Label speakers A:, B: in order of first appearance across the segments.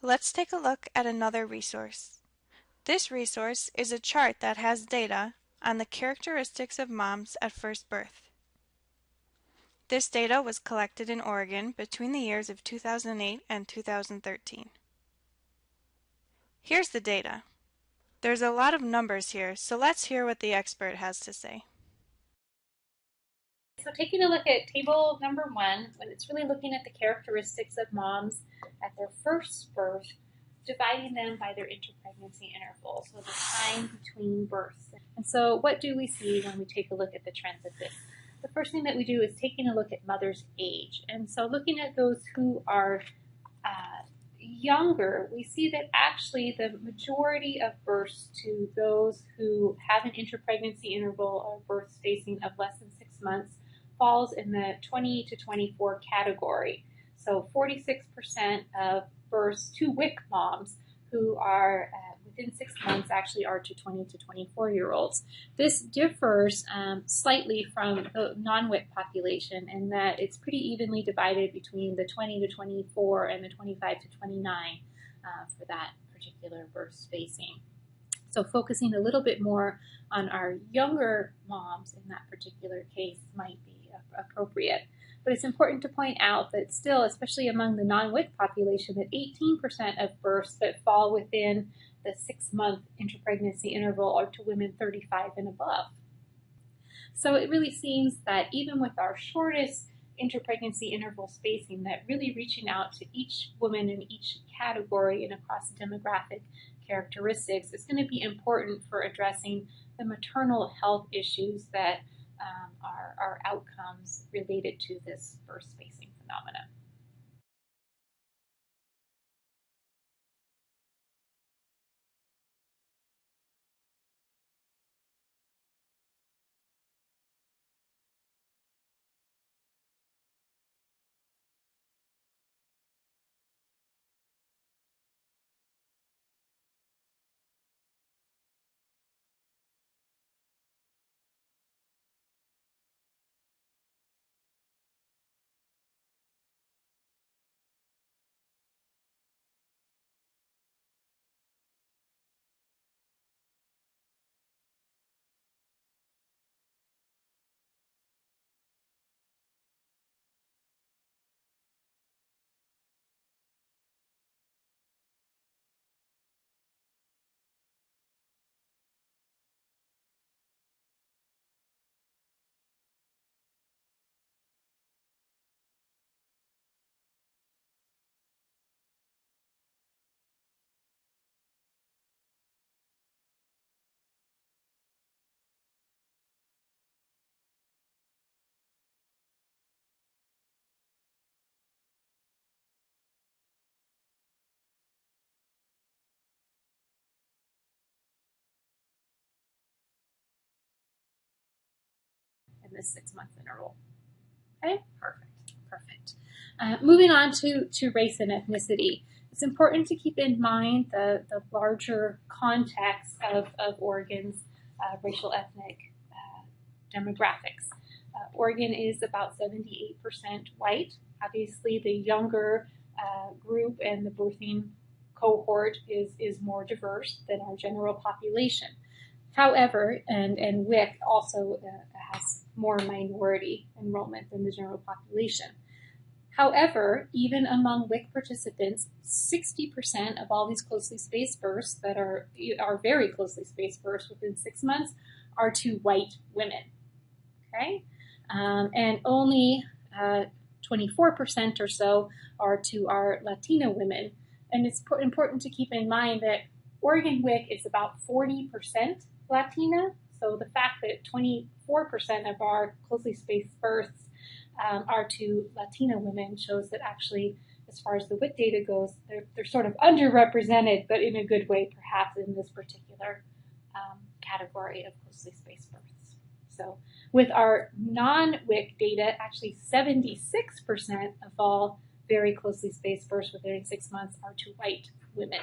A: Let's take a look at another resource. This resource is a chart that has data on the characteristics of moms at first birth. This data was collected in Oregon between the years of 2008 and 2013. Here's the data. There's a lot of numbers here, so let's hear what the expert has to say.
B: So taking a look at table number 1, it's really looking at the characteristics of moms at their first birth, dividing them by their interpregnancy interval, so the time between births. And so what do we see when we take a look at the trends of this? The first thing that we do is taking a look at mother's age. And so looking at those who are younger, we see that actually the majority of births to those who have an interpregnancy interval or birth spacing of less than 6 months falls in the 20 to 24 category. So 46% of births to WIC moms who are within 6 months actually are to 20 to 24-year-olds. This differs slightly from the non-WIC population in that it's pretty evenly divided between the 20 to 24 and the 25 to 29 for that particular birth spacing. So focusing a little bit more on our younger moms in that particular case might be appropriate. But it's important to point out that still, especially among the non-WIC population, that 18% of births that fall within the 6-month interpregnancy interval are to women 35 and above. So it really seems that even with our shortest interpregnancy interval spacing, that really reaching out to each woman in each category and across demographic characteristics is going to be important for addressing the maternal health issues that are outcomes related to this birth spacing phenomenon. In this 6-month interval. Okay, perfect. Moving on to race and ethnicity. It's important to keep in mind the larger context of Oregon's racial ethnic demographics. Oregon is about 78% white. Obviously, the younger group and the birthing cohort is more diverse than our general population. However, and WIC also has more minority enrollment than the general population. However, even among WIC participants, 60% of all these closely spaced births that are very closely spaced births within 6 months are to white women. Okay, and only 24% or so are to our Latina women. And it's important to keep in mind that Oregon WIC is about 40% Latina, so the fact that 24% of our closely spaced births are to Latina women shows that actually, as far as the WIC data goes, they're sort of underrepresented, but in a good way, perhaps, in this particular category of closely spaced births. So with our non-WIC data, actually 76% of all very closely spaced births within 6 months are to white women.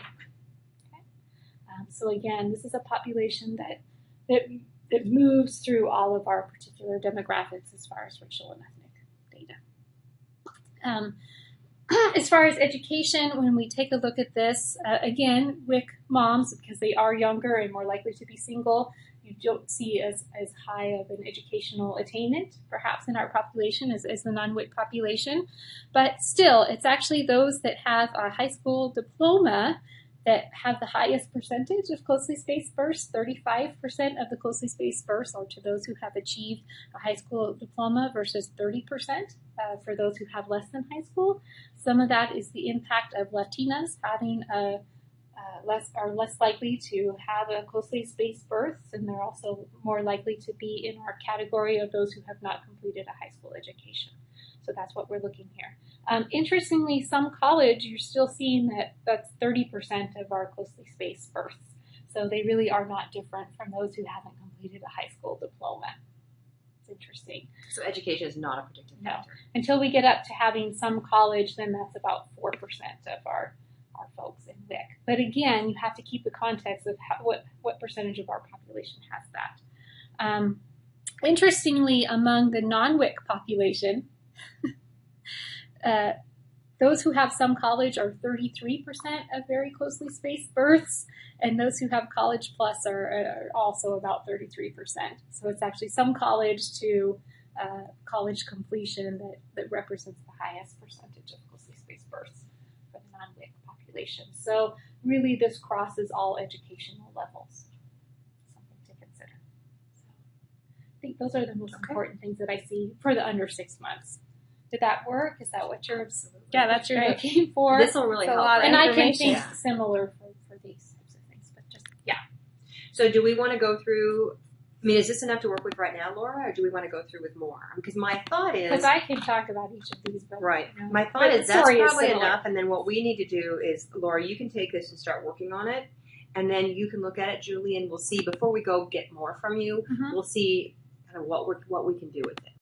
B: So again, this is a population that moves through all of our particular demographics as far as racial and ethnic data. As far as education, when we take a look at this, again, WIC moms, because they are younger and more likely to be single, you don't see as high of an educational attainment, perhaps in our population as the non-WIC population. But still, it's actually those that have a high school diploma that have the highest percentage of closely spaced births. 35% of the closely spaced births are to those who have achieved a high school diploma versus 30% for those who have less than high school. Some of that is the impact of Latinas having less likely to have a closely spaced births, and they're also more likely to be in our category of those who have not completed a high school education. So that's what we're looking here. Interestingly, some college, you're still seeing that's 30% of our closely spaced births. So they really are not different from those who haven't completed a high school diploma. It's interesting.
C: So education is not a predictive factor.
B: Until we get up to having some college, then that's about 4% of our folks in WIC. But again, you have to keep the context of what percentage of our population has that. Interestingly, among the non-WIC population, those who have some college are 33% of very closely spaced births, and those who have college plus are also about 33%. So it's actually some college to college completion that represents the highest percentage of closely spaced births for the non-WIC population. So really this crosses all educational levels. Something to consider. So I think those are the most important things that I see for the under 6 months. Did that work? Is that what you're
A: that's
B: you're
A: great.
B: looking for?
C: This will really help.
B: And I can
A: information.
B: think similar for these types of things, but just
C: So do we want to go through, I mean, is this enough to work with right now, Laura, or do we want to go through with more? Because my thought is...
B: because I can talk about each of these. But,
C: Right.
B: you know,
C: My thought is that's
B: story
C: probably
B: similar.
C: enough, and then what we need to do is, Laura, you can take this and start working on it, and then you can look at it, Julie, and we'll see, before we go get more from you,
B: Mhm.
C: we'll see kind of what we can do with it.